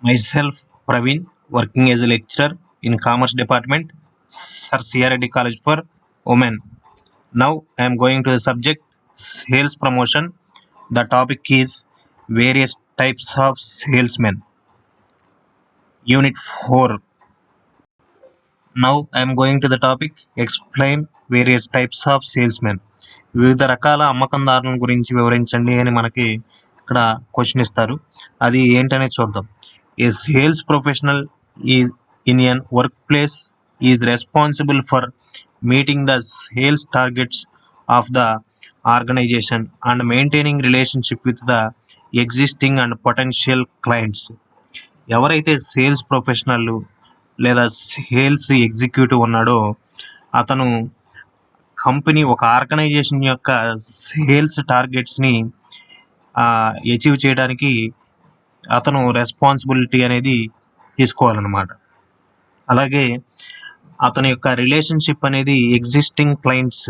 Myself, Praveen, working as a lecturer in Commerce Department, Sir CRD College for Women. Now I am going to the subject sales promotion. The topic is various types of salesmen. Unit 4. Now I am going to the topic explain various types of salesmen. వివిధ రకాల అమ్మకందారుల గురించి వివరించండి అని మనకి ఇక్కడ question ఇస్తారు. అది ఏంటనేది చూద్దాం. A sales professional is in an work place is responsible for meeting the sales targets of the organisation and maintaining relationship with the existing and potential clients. ఎవరైతే సేల్స్ ప్రొఫెషనల్ లేదా సేల్స్ ఎగ్జిక్యూటివ్ ఉన్నాడో అతను company ఒక organisation యొక్క sales టార్గెట్స్ని achieve చేయడానికి అతను responsibility అనేది తీసుకోవాలన్నమాట. అలాగే అతని యొక్క రిలేషన్షిప్ అనేది ఎగ్జిస్టింగ్ క్లయింట్స్,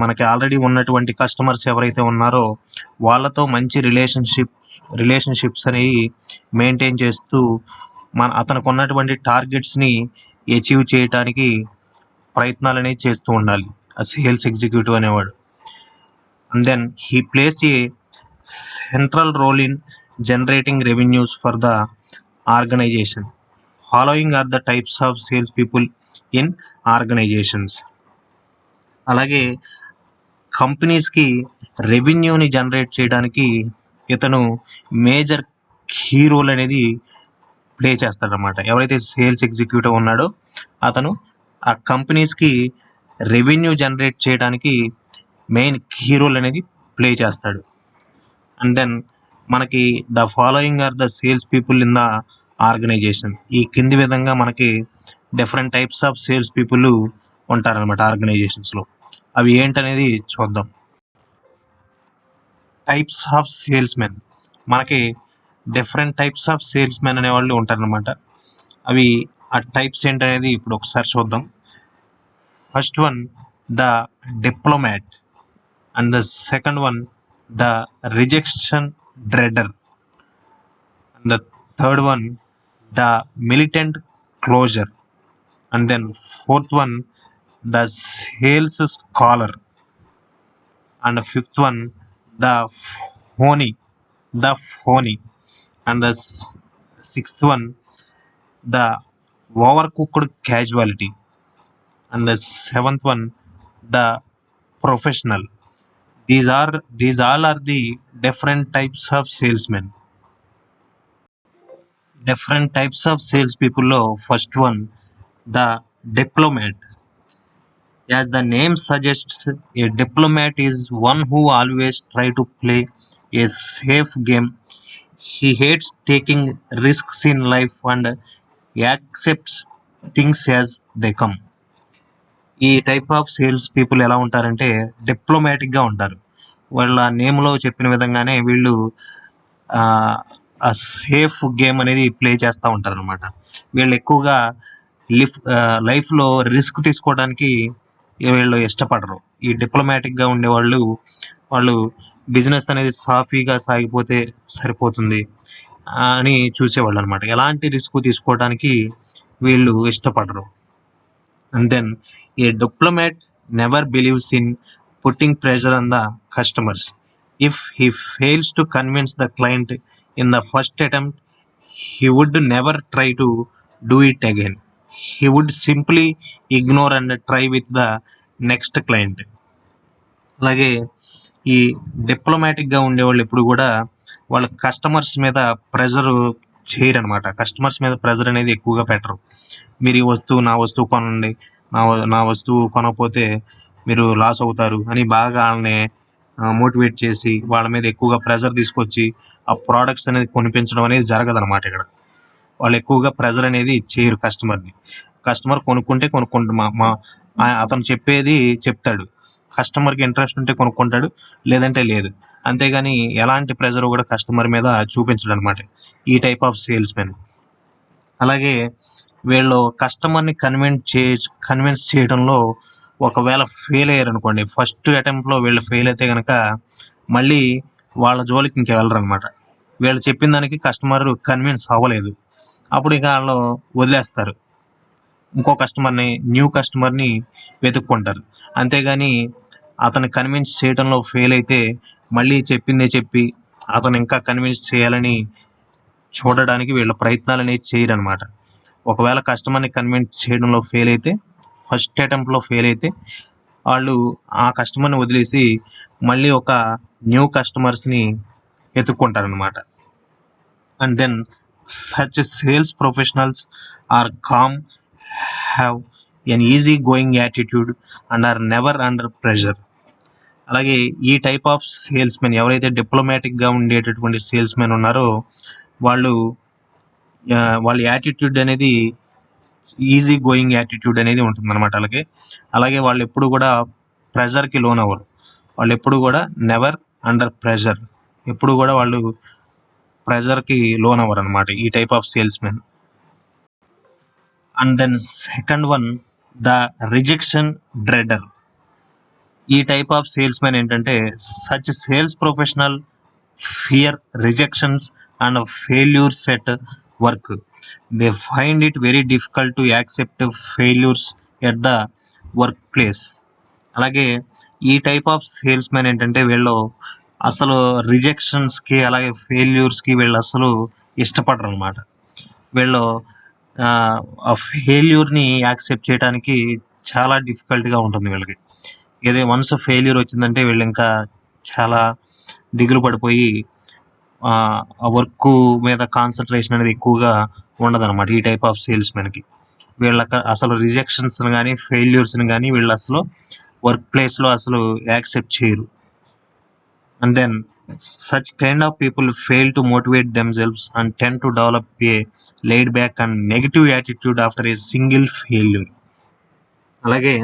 మనకి ఆల్రెడీ ఉన్నటువంటి కస్టమర్స్ ఎవరైతే ఉన్నారో వాళ్ళతో మంచి రిలేషన్షిప్స్ అనేవి మెయింటైన్ చేస్తూ అతనికి ఉన్నటువంటి టార్గెట్స్ని అచీవ్ చేయడానికి ప్రయత్నాలు అనేది చేస్తూ ఉండాలి ఆ సేల్స్ ఎగ్జిక్యూటివ్ అనేవాడు. And then he plays a central role in generating revenues for the organisation. Following are the types of sales people in organisations. అలాగే కంపెనీస్కి రెవెన్యూని జనరేట్ చేయడానికి ఇతను మేజర్ కీ రోల్ అనేది ప్లే చేస్తాడనమాట. ఎవరైతే సేల్స్ ఎగ్జిక్యూటివ్ ఉన్నాడో అతను ఆ కంపెనీస్కి రెవెన్యూ జనరేట్ చేయడానికి మెయిన్ కీ రోల్ అనేది ప్లే చేస్తాడు. అండ్ దెన్ మనకి the following are the sales people in the organisation. ఈ కింది విధంగా మనకి different types of sales people ఉంటారనమాట ఆర్గనైజేషన్స్లో. అవి ఏంటనేది చూద్దాం. Types of salesmen. మనకి different types of salesmen అనేవాళ్ళు ఉంటారనమాట. అవి ఆ టైప్స్ ఏంటనేది ఇప్పుడు ఒకసారి చూద్దాం. First one the diplomat, and the second one the rejection dreader, and the third one the militant closer, and then fourth one the sales scholar, and fifth one the phony, and the sixth one the overcooked casualty, and the seventh one the professional. These all are the different types of salesmen. Different types of sales people lo first one the diplomat. As the name suggests, a diplomat is one who always try to play a safe game. He hates taking risks in life and accepts things as they come. ఈ type of sales people ఎలా ఉంటారంటే డిప్లొమాటిక్గా ఉంటారు. వాళ్ళ నేమ్లో చెప్పిన విధంగానే వీళ్ళు ఆ safe game అనేది ప్లే చేస్తూ ఉంటారు అనమాట. వీళ్ళు ఎక్కువగా లైఫ్లో రిస్క్ తీసుకోవడానికి వీళ్ళు ఇష్టపడరు. ఈ డిప్లొమాటిక్గా ఉండేవాళ్ళు బిజినెస్ అనేది సాఫీగా సాగిపోతే సరిపోతుంది అని చూసేవాళ్ళు అనమాట. ఎలాంటి రిస్క్ తీసుకోవడానికి వీళ్ళు ఇష్టపడరు. And then a diplomat never believes in putting pressure on the customers. If he fails to convince the client in the first attempt, he would never try to do it again. He would simply ignore and try with the next client. అలాగే ఈ డిప్లొమాటిక్గా ఉండేవాళ్ళు ఎప్పుడు కూడా వాళ్ళ customers మీద pressure చేయరనమాట. Customers మీద ప్రెజర్ అనేది ఎక్కువగా పెట్టరు. మీరు ఈ నా వస్తువు కొనండి, నా వస్తువు కొనకపోతే మీరు లాస్ అవుతారు అని బాగా వాళ్ళని మోటివేట్ చేసి వాళ్ళ మీద ఎక్కువగా ప్రెజర్ తీసుకొచ్చి ఆ ప్రోడక్ట్స్ అనేది కొనిపించడం అనేది జరగదనమాట. ఇక్కడ వాళ్ళు ఎక్కువగా ప్రెజర్ అనేది చేయరు కస్టమర్ని. కస్టమర్ కొనుక్కుంటే అతను చెప్పేది చెప్తాడు. కస్టమర్కి ఇంట్రెస్ట్ ఉంటే కొనుక్కుంటాడు, లేదంటే లేదు. అంతేగాని ఎలాంటి ప్రెజర్ కూడా కస్టమర్ మీద చూపించడం అనమాట ఈ టైప్ ఆఫ్ సేల్స్ మెన్. అలాగే వీళ్ళు కస్టమర్ని కన్విన్స్ చేయడంలో ఒకవేళ ఫెయిల్ అయ్యారు అనుకోండి, ఫస్ట్ అటెంప్ట్లో వీళ్ళు ఫెయిల్ అయితే కనుక మళ్ళీ వాళ్ళ జోలికి ఇంక వెళ్ళరు అనమాట. వీళ్ళు చెప్పిన దానికి కస్టమర్ కన్విన్స్ అవ్వలేదు, అప్పుడు ఇక వాళ్ళు వదిలేస్తారు, ఇంకో కస్టమర్ని, న్యూ కస్టమర్ని వెతుక్కుంటారు. అంతేగాని అతను కన్విన్స్ చేయడంలో ఫెయిల్ అయితే మళ్ళీ చెప్పిందే చెప్పి అతను ఇంకా కన్విన్స్ చేయాలని చూడడానికి వీళ్ళ ప్రయత్నాలు అనేది చేయరనమాట. ఒకవేళ కస్టమర్ని కన్విన్స్ చేయడంలో ఫెయిల్ అయితే, ఫస్ట్ అటెంప్ట్లో ఫెయిల్ అయితే వాళ్ళు ఆ కస్టమర్ని వదిలేసి మళ్ళీ ఒక న్యూ కస్టమర్స్ని వెతుక్కుంటారనమాట. And then such sales professionals are calm, have an easy going attitude and are never under pressure. అలాగే ఈ టైప్ ఆఫ్ సేల్స్ మెన్ ఎవరైతే డిప్లొమాటిక్గా ఉండేటటువంటి సేల్స్ మెన్ ఉన్నారో వాళ్ళు వాళ్ళ యాటిట్యూడ్ అనేది ఈజీ గోయింగ్ యాటిట్యూడ్ అనేది ఉంటుంది అనమాట. అలాగే వాళ్ళు ఎప్పుడు కూడా ప్రెషర్కి లోన్ అవ్వరు, వాళ్ళు ఎప్పుడు కూడా నెవర్ అండర్ ప్రెషర్, ఎప్పుడు కూడా వాళ్ళు ప్రెషర్కి లోన్ అవ్వరు అనమాట ఈ type of salesmen. And then second one, the rejection dreader. ఈ టైప్ ఆఫ్ సేల్స్ మెన్ ఏంటంటే, such sales professional fear rejections and failures at work. They find it very difficult to accept failures at the work place. అలాగే ఈ type of salesmen ఏంటంటే వీళ్ళు అసలు రిజెక్షన్స్కి అలాగే ఫెయిల్యూర్స్కి వీళ్ళు అసలు ఇష్టపడరు అనమాట. వీళ్ళు ఆ ఫెయిల్యూర్ని యాక్సెప్ట్ చేయడానికి చాలా డిఫికల్ట్గా ఉంటుంది వీళ్ళకి. ఏదో వన్స్ ఫెయిల్యూర్ వచ్చిందంటే వీళ్ళు ఇంకా చాలా దిగులు పడిపోయి ఆ వర్క్ మీద కాన్సన్ట్రేషన్ అనేది ఎక్కువగా ఉండదన్నమాట ఈ టైప్ ఆఫ్ సేల్స్ మెన్కి. వీళ్ళకి అసలు రిజెక్షన్స్ని కానీ ఫెయిల్యూర్స్ని కానీ వీళ్ళు అసలు వర్క్ ప్లేస్లో అసలు యాక్సెప్ట్ చేయరు. And then such kind of people fail to motivate themselves and tend to develop a laid back and negative attitude after a single failure. అలాగే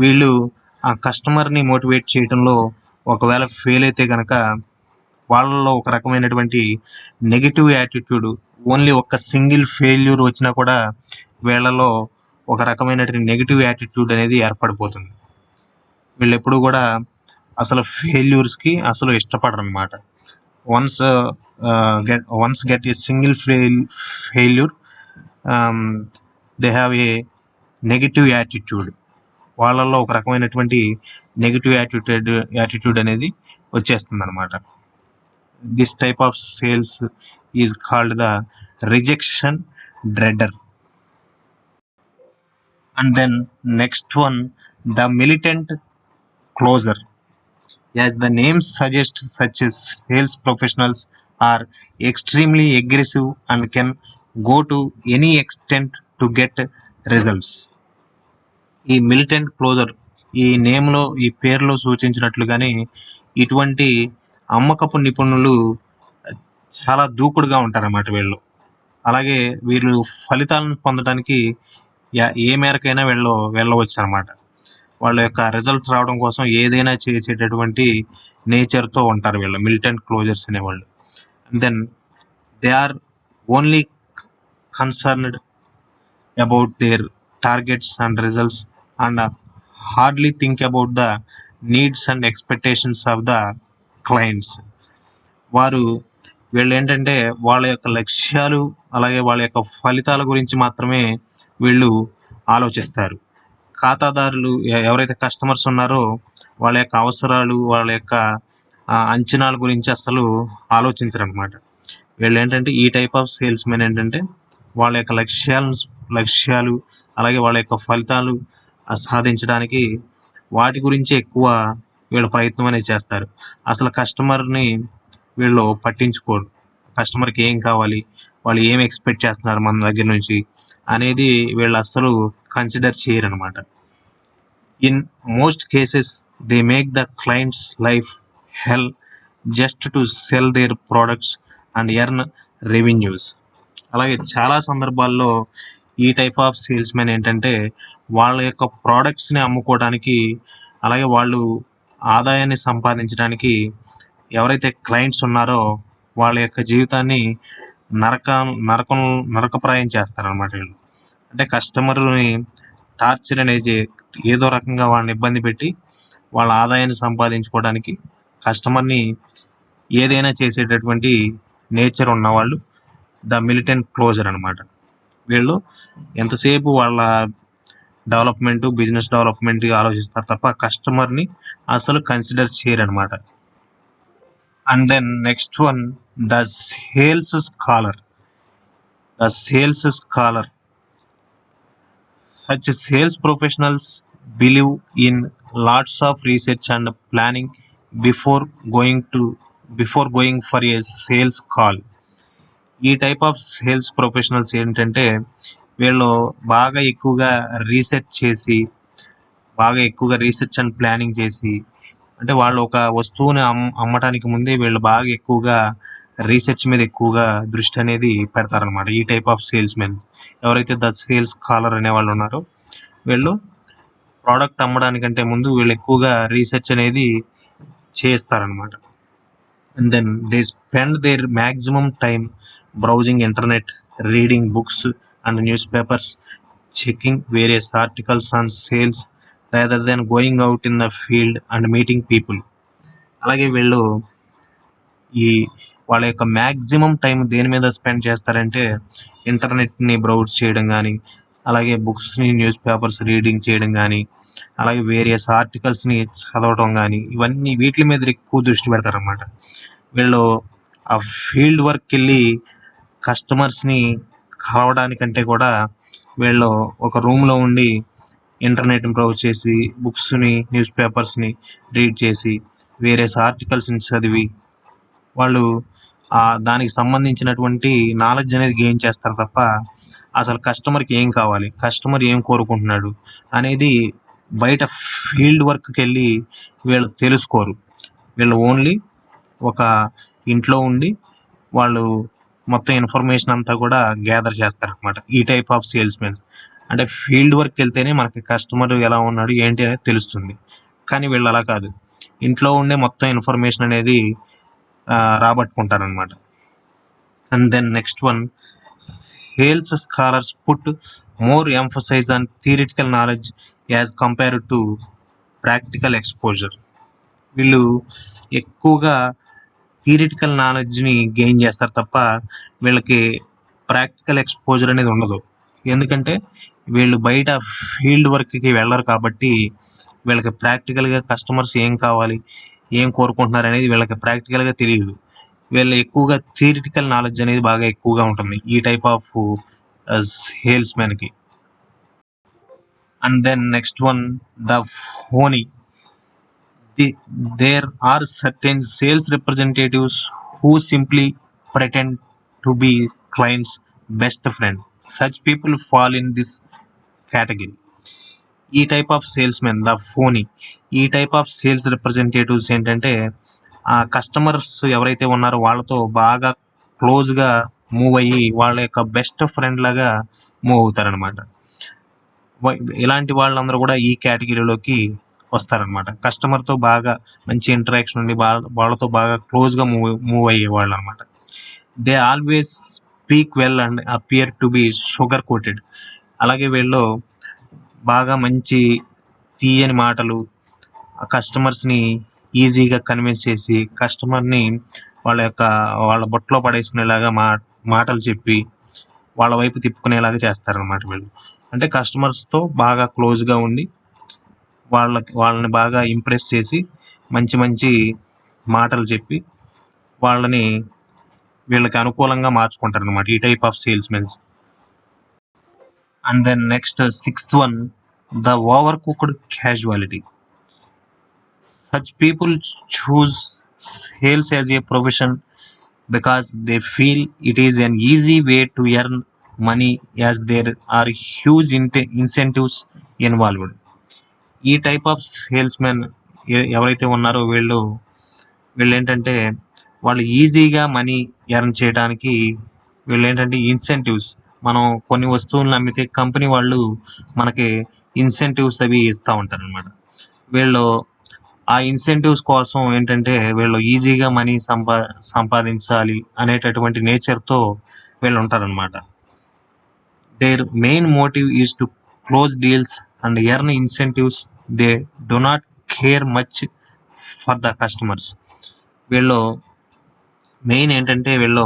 వీళ్ళు ఆ కస్టమర్ని మోటివేట్ చేయడంలో ఒకవేళ ఫెయిల్ అయితే కనుక వాళ్ళలో ఒక రకమైనటువంటి నెగిటివ్ యాటిట్యూడ్, ఓన్లీ ఒక సింగిల్ ఫెయిల్యూర్ వచ్చినా కూడా వీళ్ళలో ఒక రకమైనటువంటి నెగిటివ్ యాటిట్యూడ్ అనేది ఏర్పడిపోతుంది. వీళ్ళు ఎప్పుడు కూడా అసలు ఫెయిల్యూర్స్కి అసలు ఇష్టపడరు అనమాట. Once get a single failure they have a negative attitude. వాళ్ళల్లో ఒక రకమైనటువంటి నెగిటివ్ యాటిట్యూడ్ అనేది వచ్చేస్తుంది అనమాట. This type of sales is called the rejection dreader. And then next one, the militant closer. As the name suggests, such as sales professionals are extremely aggressive and can go to any extent to get results. ఈ militant closure ఈ నేమ్లో, ఈ పేరులో సూచించినట్లుగానే ఇటువంటి అమ్మకపు నిపుణులు చాలా దూకుడుగా ఉంటారన్నమాట వీళ్ళు. అలాగే వీళ్ళు ఫలితాలను పొందడానికి ఏ మేరకైనా వెళ్ళవచ్చు అనమాట. వాళ్ళ యొక్క రిజల్ట్ రావడం కోసం ఏదైనా చేసేటటువంటి నేచర్తో ఉంటారు వీళ్ళు మిలిటెంట్ క్లోజర్స్ అనేవాళ్ళు. And then they are only concerned about their targets and results and hardly think about the needs and expectations of the clients. వీళ్ళు ఏంటంటే వాళ్ళ యొక్క లక్ష్యాలు అలాగే వాళ్ళ యొక్క ఫలితాల గురించి మాత్రమే వీళ్ళు ఆలోచిస్తారు. ఖాతాదారులు ఎవరైతే కస్టమర్స్ ఉన్నారో వాళ్ళ యొక్క అవసరాలు, వాళ్ళ యొక్క అంచనాల గురించి అసలు ఆలోచించరు అనమాట. వీళ్ళు ఏంటంటే ఈ టైప్ ఆఫ్ సేల్స్ మెన్ ఏంటంటే వాళ్ళ యొక్క లక్ష్యాలు అలాగే వాళ్ళ యొక్క ఫలితాలు సాధించడానికి వాటి గురించి ఎక్కువ వీళ్ళు ప్రయత్నం అనేది చేస్తారు. అసలు కస్టమర్ని వీళ్ళు పట్టించుకోరు. కస్టమర్కి ఏం కావాలి, వాళ్ళు ఏం ఎక్స్పెక్ట్ చేస్తున్నారు మన దగ్గర నుంచి అనేది వీళ్ళు అస్సలు కన్సిడర్ చేయరు అనమాట. In most cases they make the clients life hell just to sell their products and earn revenues. అలాగే చాలా సందర్భాల్లో ఈ టైప్ ఆఫ్ సేల్స్ మెన్ ఏంటంటే వాళ్ళ యొక్క ప్రోడక్ట్స్ని అమ్ముకోవడానికి అలాగే వాళ్ళు ఆదాయాన్ని సంపాదించడానికి ఎవరైతే క్లయింట్స్ ఉన్నారో వాళ్ళ యొక్క జీవితాన్ని నరకప్రాయం చేస్తారనమాట వీళ్ళు. అంటే కస్టమర్ని టార్చర్ అనేది ఏదో రకంగా వాళ్ళని ఇబ్బంది పెట్టి వాళ్ళ ఆదాయాన్ని సంపాదించుకోవడానికి కస్టమర్ని ఏదైనా చేసేటటువంటి నేచర్ ఉన్నవాళ్ళు ద మిలిటెంట్ క్లోజర్ అనమాట. వీళ్ళు ఎంతసేపు వాళ్ళ డెవలప్మెంట్, బిజినెస్ డెవలప్మెంట్ ఆలోచిస్తారు తప్ప కస్టమర్ని అసలు కన్సిడర్ చేయరనమాట. And then next one, the sales scholar. The sales scholar. Such sales professionals believe in lots of research and planning before going to before going for a sales call. ఈ type of sales professionals ఏంటంటే వీళ్ళు బాగా ఎక్కువగా research చేసి, బాగా ఎక్కువగా research and planning చేసి, అంటే వాళ్ళు ఒక వస్తువుని అమ్మటానికి ముందే వీళ్ళు బాగా ఎక్కువగా రీసెర్చ్ మీద ఎక్కువగా దృష్టి అనేది పెడతారనమాట. ఈ టైప్ ఆఫ్ సేల్స్ మెన్ ఎవరైతే ద సేల్స్ కాలర్ అనే వాళ్ళు ఉన్నారో వీళ్ళు ప్రోడక్ట్ అమ్మడానికంటే ముందు వీళ్ళు ఎక్కువగా రీసెర్చ్ అనేది చేస్తారనమాట. And then they spend their maximum time browsing internet, reading books and newspapers, checking various articles on sales rather than going out in the field and meeting people. అలాగే వీళ్ళు ఈ వాళ్ళ యొక్క మ్యాక్సిమం టైం దేని మీద spend చేస్తారంటే ఇంటర్నెట్ని browse చేయడం కానీ, అలాగే బుక్స్ని, న్యూస్ పేపర్స్ రీడింగ్ చేయడం కానీ, అలాగే వేరియస్ ఆర్టికల్స్ని చదవడం కానీ, ఇవన్నీ వీటి మీద ఎక్కువ దృష్టి పెడతారన్నమాట. వీళ్ళు ఆ ఫీల్డ్ వర్క్కి వెళ్ళి కస్టమర్స్ని కలవడానికంటే కూడా వీళ్ళు ఒక రూమ్లో ఉండి ఇంటర్నెట్ని బ్రౌజ్ చేసి, బుక్స్ని, న్యూస్ పేపర్స్ని రీడ్ చేసి, వేరియస్ ఆర్టికల్స్ని చదివి వాళ్ళు దానికి సంబంధించినటువంటి నాలెడ్జ్ అనేది గెయిన్ చేస్తారు తప్ప అసలు కస్టమర్కి ఏం కావాలి, కస్టమర్ ఏం కోరుకుంటున్నాడు అనేది బయట ఫీల్డ్ వర్క్కి వెళ్ళి వీళ్ళు తెలుసుకోరు. వీళ్ళు ఓన్లీ ఒక ఇంట్లో ఉండి వాళ్ళు మొత్తం ఇన్ఫర్మేషన్ అంతా కూడా గ్యాదర్ చేస్తారు అనమాట. ఈ టైప్ ఆఫ్ సేల్స్ మెన్స్ అంటే ఫీల్డ్ వర్క్ వెళ్తేనే మనకి కస్టమర్ ఎలా ఉన్నాడు ఏంటి అనేది తెలుస్తుంది. కానీ వీళ్ళు అలా కాదు, ఇంట్లో ఉండే మొత్తం ఇన్ఫర్మేషన్ అనేది రాబట్టుకుంటారనమాట. And then next one, sales scholars put more emphasise on theoretical knowledge as compared to practical exposure. వీళ్ళు ఎక్కువగా థియరిటికల్ నాలెడ్జ్ని గెయిన్ చేస్తారు తప్ప వీళ్ళకి ప్రాక్టికల్ ఎక్స్పోజర్ అనేది ఉండదు. ఎందుకంటే వీళ్ళు బయట ఫీల్డ్ వర్క్కి వెళ్ళరు కాబట్టి వీళ్ళకి ప్రాక్టికల్గా కస్టమర్స్ ఏం కావాలి, ఏం కోరుకుంటున్నారు అనేది వీళ్ళకి ప్రాక్టికల్గా తెలియదు. వీళ్ళు ఎక్కువగా థియరిటికల్ నాలెడ్జ్ అనేది బాగా ఎక్కువగా ఉంటుంది ఈ టైప్ ఆఫ్ సేల్స్ మెన్కి. And then next one, the phony. There are certain sales representatives who simply pretend to be clients' best friend. Such people fall in this category. ఈ type of sales men, the Fani. ఈ type of sales representatives ఏంటంటే ఆ customers ఎవరైతే ఉన్నారో వాళ్ళతో బాగా క్లోజ్గా move అయ్యి వాళ్ళ యొక్క బెస్ట్ ఫ్రెండ్ లాగా మూవ్ అవుతారనమాట. ఇలాంటి వాళ్ళందరూ కూడా ఈ కేటగిరీలోకి వస్తారనమాట. కస్టమర్తో బాగా మంచి ఇంటరాక్షన్ ఉండి వాళ్ళతో బాగా క్లోజ్గా మూవ్ అయ్యేవాళ్ళు అనమాట. They always speak well and appear to be sugar coated. అలాగే వీళ్ళు బాగా మంచి తీయని మాటలు కస్టమర్స్ని ఈజీగా కన్విన్స్ చేసి కస్టమర్ని వాళ్ళ బొట్లో పడేసుకునేలాగా మాటలు చెప్పి వాళ్ళ వైపు తిప్పుకునేలాగా చేస్తారనమాట వీళ్ళు. అంటే కస్టమర్స్తో బాగా క్లోజ్గా ఉండి వాళ్ళని బాగా ఇంప్రెస్ చేసి మంచి మంచి మాటలు చెప్పి వాళ్ళని వీళ్ళకి అనుకూలంగా మార్చుకుంటారు అనమాట ఈ type of sales mens. And then next sixth one, the over cooked casualty. Such people choose sales as a profession because they feel it is an easy way to earn money as there are huge incentives involved. ఈ type of sales men ఎవరైతే ఉన్నారో వీళ్ళు ఏంటంటే వాళ్ళు ఈజీగా money earn చేయడానికి వీళ్ళు ఏంటంటే ఇన్సెంటివ్స్, మనం కొన్ని వస్తువులను అమ్మితే కంపెనీ వాళ్ళు మనకి ఇన్సెంటివ్స్ అవి ఇస్తూ ఉంటారు అనమాట. వీళ్ళు ఆ ఇన్సెంటివ్స్ కోసం ఏంటంటే వీళ్ళు ఈజీగా మనీ సంపాదించాలి అనేటటువంటి నేచర్తో వీళ్ళు ఉంటారనమాట. Their main motive is to close deals and earn incentives. They do not care much for the customers. వీళ్ళు మెయిన్ ఏంటంటే వీళ్ళు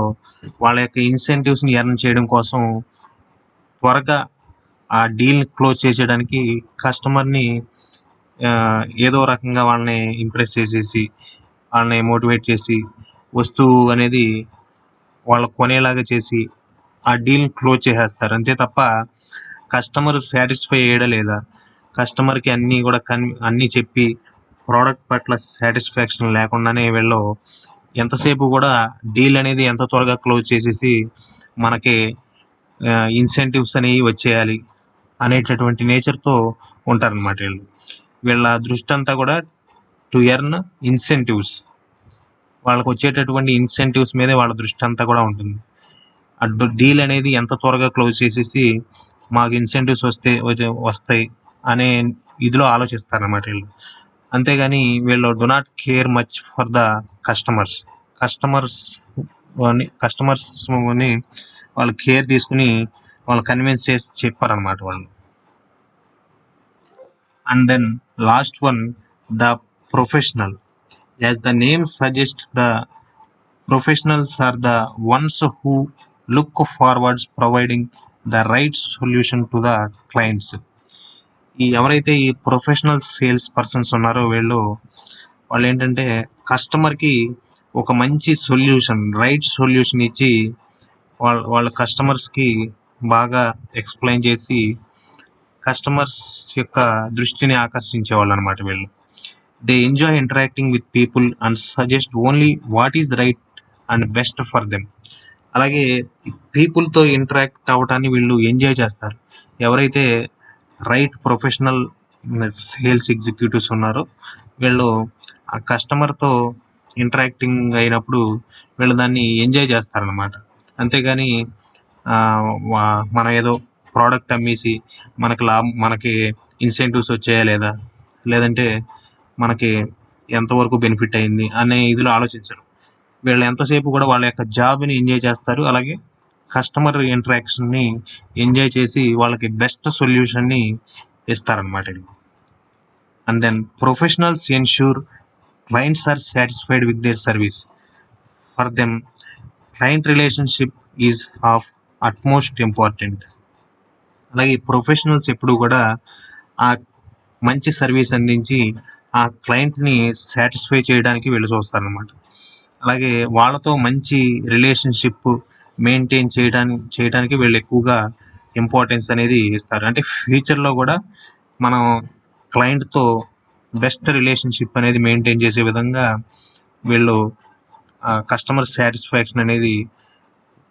వాళ్ళ యొక్క ఇన్సెంటివ్స్ని ఎర్న్ చేయడం కోసం త్వరగా ఆ డీల్ని క్లోజ్ చేసేయడానికి కస్టమర్ని ఏదో రకంగా వాళ్ళని ఇంప్రెస్ చేసేసి వాళ్ళని మోటివేట్ చేసి వస్తువు అనేది వాళ్ళు కొనేలాగా చేసి ఆ డీల్ని క్లోజ్ చేసేస్తారు. అంతే తప్ప కస్టమర్ సాటిస్ఫై అయ్యాడా లేదా, కస్టమర్కి అన్నీ కూడా అన్నీ చెప్పి ప్రోడక్ట్ పట్ల సాటిస్ఫాక్షన్ లేకుండానే వీళ్ళు ఎంతసేపు కూడా డీల్ అనేది ఎంత త్వరగా క్లోజ్ చేసేసి మనకి ఇన్సెంటివ్స్ అనేవి వచ్చేయాలి అనేటటువంటి నేచర్తో ఉంటారనమాట వీళ్ళ దృష్టి అంతా కూడా టు ఎర్న్ ఇన్సెంటివ్స్, వాళ్ళకి వచ్చేటటువంటి ఇన్సెంటివ్స్ మీదే వాళ్ళ దృష్టి అంతా కూడా ఉంటుంది. ఆ డీల్ అనేది ఎంత త్వరగా క్లోజ్ చేసేసి మాకు ఇన్సెంటివ్స్ వస్తాయి అనే ఇదిలో ఆలోచిస్తారన్నమాట వీళ్ళు. అంతేగాని వీళ్ళు do not care much for the customers వాళ్ళు కేర్ తీసుకుని వాళ్ళు కన్విన్స్ చేసి చెప్పారనమాట వాళ్ళు. And then last one, the professional. As the name suggests, the professionals are the ones who look forwards providing the right solution to the clients. ఎవరైతే ఈ professional sales persons ఉన్నారో వాళ్ళు ఏంటంటే కస్టమర్కి ఒక మంచి రైట్ సొల్యూషన్ ఇచ్చి వాళ్ళ కస్టమర్స్కి బాగా ఎక్స్ప్లెయిన్ చేసి కస్టమర్స్ యొక్క దృష్టిని ఆకర్షించేవాళ్ళు అనమాట వీళ్ళు. They enjoy interacting with people and suggest only what is right and best for them. అలాగే పీపుల్తో ఇంటరాక్ట్ అవ్వటాన్ని వీళ్ళు ఎంజాయ్ చేస్తారు. ఎవరైతే రైట్ ప్రొఫెషనల్ సేల్స్ ఎగ్జిక్యూటివ్స్ ఉన్నారో వీళ్ళు ఆ కస్టమర్తో ఇంటరాక్టింగ్ అయినప్పుడు వీళ్ళు దాన్ని ఎంజాయ్ చేస్తారనమాట. అంతేగాని మనం ఏదో ప్రోడక్ట్ అమ్మేసి మనకి ఇన్సెంటివ్స్ వచ్చాయా లేదా, లేదంటే మనకి ఎంతవరకు బెనిఫిట్ అయింది అనే ఇదిలో ఆలోచించరు. వీళ్ళు ఎంతసేపు కూడా వాళ్ళ యొక్క జాబ్ని ఎంజాయ్ చేస్తారు. అలాగే కస్టమర్ ఇంటరాక్షన్ని ఎంజాయ్ చేసి వాళ్ళకి బెస్ట్ సొల్యూషన్ని ఇస్తారనమాట. And then professionals ensure clients are satisfied with their service. For them client relationship is of utmost important. అలాగే ప్రొఫెషనల్స్ ఎప్పుడు కూడా ఆ మంచి సర్వీస్ అందించి ఆ క్లయింట్ని సాటిస్ఫై చేయడానికి వీళ్ళు చూస్తారనమాట. అలాగే వాళ్ళతో మంచి రిలేషన్షిప్ మెయింటైన్ చేయడానికి వీళ్ళు ఎక్కువగా ఇంపార్టెన్స్ అనేది ఇస్తారు. అంటే ఫ్యూచర్లో కూడా మనం క్లయింట్తో బెస్ట్ రిలేషన్షిప్ అనేది మెయింటైన్ చేసే విధంగా వీళ్ళు కస్టమర్ సాటిస్ఫాక్షన్ అనేది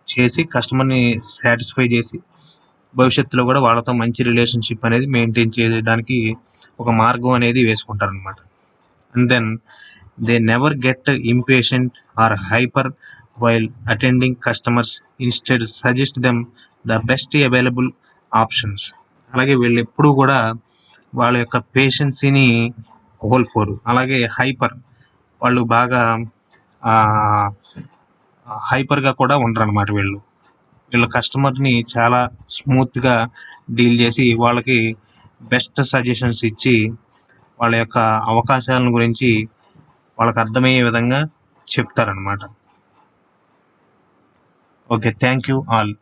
చేసి కస్టమర్ని సాటిస్ఫై చేసి భవిష్యత్తులో కూడా వాళ్ళతో మంచి రిలేషన్షిప్ అనేది మెయింటైన్ చేయడానికి ఒక మార్గం అనేది వేసుకుంటారు అనమాట. And then they never get impatient or hyper while attending customers, instead suggest them the best available options. అలాగే వీళ్ళు ఎప్పుడూ కూడా వాళ్ళ యొక్క పేషెన్సీని కోల్పోరు. అలాగే వాళ్ళు బాగా హైపర్గా కూడా ఉండరు అనమాట. వీళ్ళు కస్టమర్ని చాలా స్మూత్గా డీల్ చేసి వాళ్ళకి బెస్ట్ సజెషన్స్ ఇచ్చి వాళ్ళ యొక్క అవకాశాలను గురించి వాళ్ళకి అర్థమయ్యే విధంగా చెప్తారనమాట. Okay, thank you all.